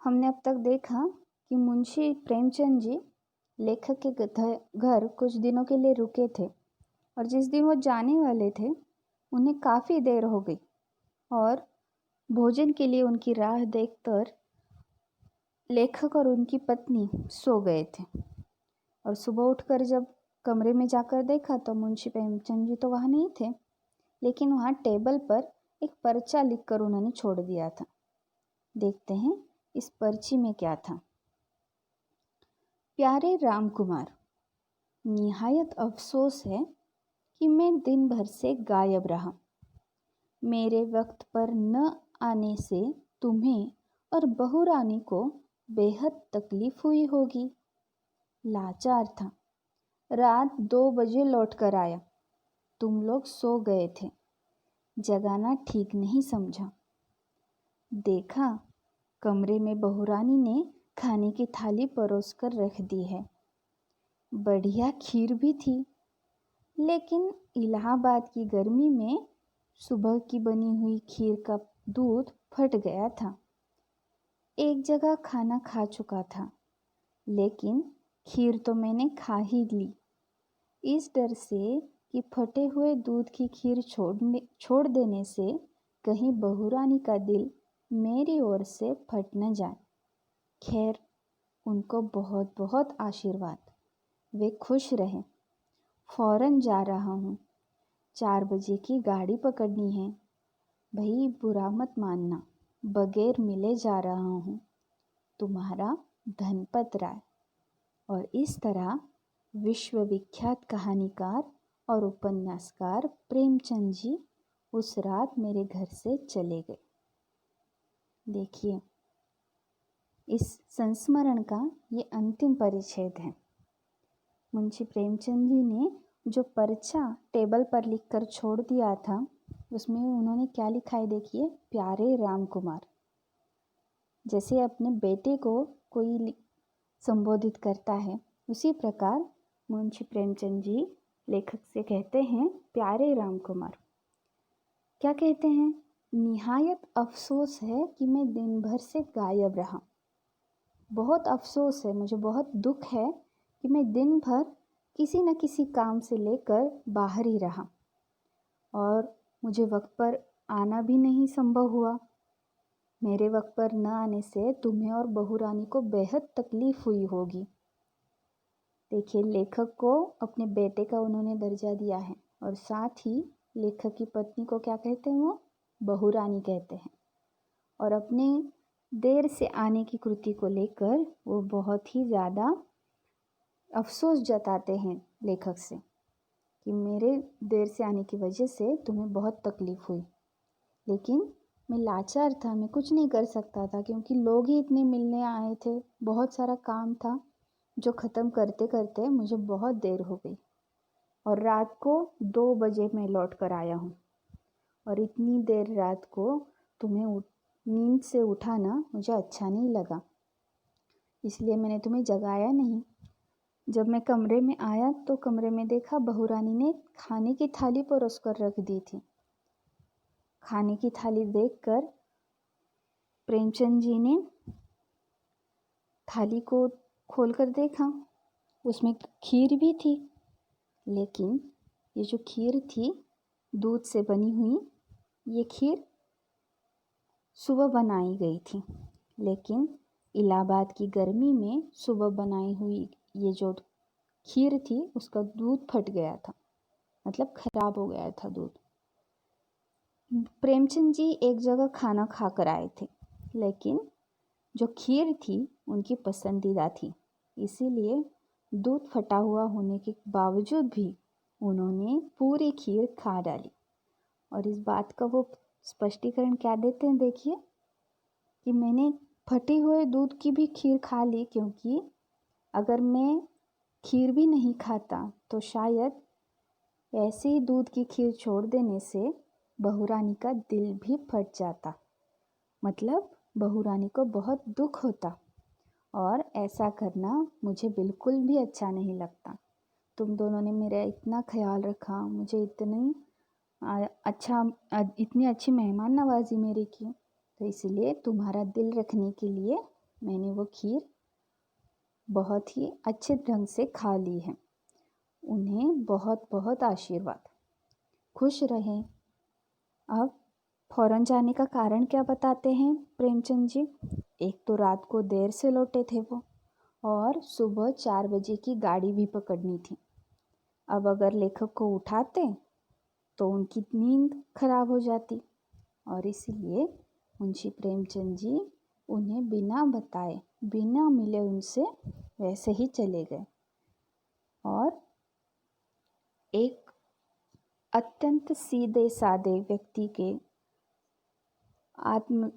हमने अब तक देखा कि मुंशी प्रेमचंद जी लेखक के घर कुछ दिनों के लिए रुके थे और जिस दिन वो जाने वाले थे उन्हें काफ़ी देर हो गई और भोजन के लिए उनकी राह देखकर लेखक और उनकी पत्नी सो गए थे। और सुबह उठकर जब कमरे में जाकर देखा तो मुंशी प्रेमचंद जी तो वहाँ नहीं थे, लेकिन वहाँ टेबल पर एक पर्चा लिखकर उन्होंने छोड़ दिया था। देखते हैं इस पर्ची में क्या था। प्यारे रामकुमार, निहायत अफसोस है कि मैं दिन भर से गायब रहा। मेरे वक्त पर न आने से तुम्हें और बहू रानी को बेहद तकलीफ हुई होगी। लाचार था। रात 2 बजे लौट कर आया। तुम लोग सो गए थे। जगाना ठीक नहीं समझा। देखा कमरे में बहू रानी ने खाने की थाली परोस कर रख दी है। बढ़िया खीर भी थी, लेकिन इलाहाबाद की गर्मी में सुबह की बनी हुई खीर का दूध फट गया था। एक जगह खाना खा चुका था, लेकिन खीर तो मैंने खा ही ली, इस डर से कि फटे हुए दूध की खीर छोड़ देने से कहीं बहू रानी का दिल मेरी ओर से फट न जाए। खैर, उनको बहुत बहुत आशीर्वाद। वे खुश रहें। फौरन जा रहा हूँ। 4 बजे की गाड़ी पकड़नी है। भाई बुरा मत मानना, बगैर मिले जा रहा हूँ। तुम्हारा धनपत राय। और इस तरह विश्वविख्यात कहानीकार और उपन्यासकार प्रेमचंद जी उस रात मेरे घर से चले गए। देखिए, इस संस्मरण का ये अंतिम परिच्छेद है। मुंशी प्रेमचंद जी ने जो पर्चा टेबल पर लिखकर छोड़ दिया था, उसमें उन्होंने क्या लिखा है देखिए। प्यारे रामकुमार। जैसे अपने बेटे को कोई संबोधित करता है, उसी प्रकार मुंशी प्रेमचंद जी लेखक से कहते हैं प्यारे रामकुमार। क्या कहते हैं? निहायत अफसोस है कि मैं दिन भर से गायब रहा। बहुत अफसोस है, मुझे बहुत दुख है कि मैं दिन भर किसी न किसी काम से लेकर बाहर ही रहा और मुझे वक्त पर आना भी नहीं संभव हुआ। मेरे वक्त पर न आने से तुम्हें और बहू रानी को बेहद तकलीफ हुई होगी। देखिए, लेखक को अपने बेटे का उन्होंने दर्जा दिया है और साथ ही लेखक की पत्नी को क्या कहते हैं? वो बहू रानी कहते हैं। और अपने देर से आने की कृति को लेकर वो बहुत ही ज़्यादा अफसोस जताते हैं लेखक से कि मेरे देर से आने की वजह से तुम्हें बहुत तकलीफ हुई, लेकिन मैं लाचार था, मैं कुछ नहीं कर सकता था क्योंकि लोग ही इतने मिलने आए थे, बहुत सारा काम था जो ख़त्म करते करते मुझे बहुत देर हो गई और रात को 2 बजे मैं लौट कर आया हूँ। और इतनी देर रात को तुम्हें नींद से उठाना मुझे अच्छा नहीं लगा, इसलिए मैंने तुम्हें जगाया नहीं। जब मैं कमरे में आया तो कमरे में देखा बहू रानी ने खाने की थाली परोस कर रख दी थी। खाने की थाली देखकर प्रेमचंद जी ने थाली को खोलकर देखा, उसमें खीर भी थी, लेकिन ये जो खीर थी दूध से बनी हुई, ये खीर सुबह बनाई गई थी, लेकिन इलाहाबाद की गर्मी में सुबह बनाई हुई ये जो खीर थी उसका दूध फट गया था, मतलब खराब हो गया था दूध। प्रेमचंद जी एक जगह खाना खा कर आए थे, लेकिन जो खीर थी उनकी पसंदीदा थी, इसीलिए दूध फटा हुआ होने के बावजूद भी उन्होंने पूरी खीर खा डाली। और इस बात का वो स्पष्टीकरण क्या देते हैं देखिए कि मैंने फटे हुए दूध की भी खीर खा ली, क्योंकि अगर मैं खीर भी नहीं खाता तो शायद ऐसे ही दूध की खीर छोड़ देने से बहू रानी का दिल भी फट जाता, मतलब बहू रानी को बहुत दुख होता और ऐसा करना मुझे बिल्कुल भी अच्छा नहीं लगता। तुम दोनों ने मेरा इतना ख्याल रखा, मुझे इतनी अच्छी मेहमान नवाजी मेरी की, तो इसलिए तुम्हारा दिल रखने के लिए मैंने वो खीर बहुत ही अच्छे ढंग से खा ली है। उन्हें बहुत बहुत आशीर्वाद। खुश रहें। अब फौरन जाने का कारण क्या बताते हैं प्रेमचंद जी? एक तो रात को देर से लौटे थे वो, और सुबह 4 बजे की गाड़ी भी पकड़नी थी। अब अगर लेखक को उठाते तो उनकी नींद खराब हो जाती, और इसीलिए मुंशी प्रेमचंद जी उन्हें बिना बताए, बिना मिले उनसे वैसे ही चले गए। और एक अत्यंत सीधे साधे व्यक्ति के आत्म